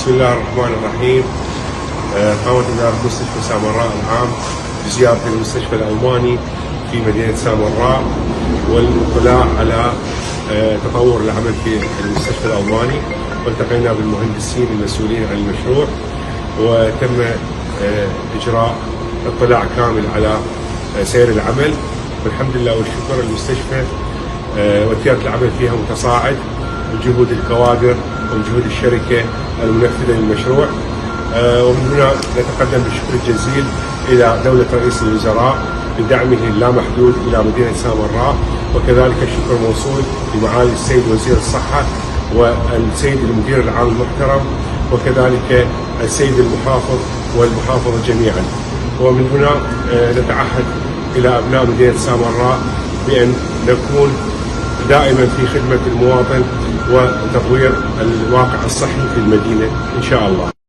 بسم الله الرحمن الرحيم. قامت إدارة مستشفى سامراء العام بزيارة المستشفى الألماني في مدينة سامراء والاطلاع على تطور العمل في المستشفى الألماني، والتقينا بالمهندسين المسؤولين عن المشروع، وتم إجراء اطلاع كامل على سير العمل. والحمد لله والشكر المستشفى وتيرة العمل فيها متصاعد بجهود الكوادر وبجهود الشركة المنفذة للمشروع. ومن هنا نتقدم بالشكر الجزيل إلى دولة رئيس الوزراء بدعمه اللامحدود إلى مدينة سامراء، وكذلك الشكر موصول لمعالي السيد وزير الصحة والسيد المدير العام المحترم، وكذلك السيد المحافظ والمحافظة جميعا. ومن هنا نتعهد إلى أبناء مدينة سامراء بأن نكون دائما في خدمة المواطن وتطوير الواقع الصحي في المدينة إن شاء الله.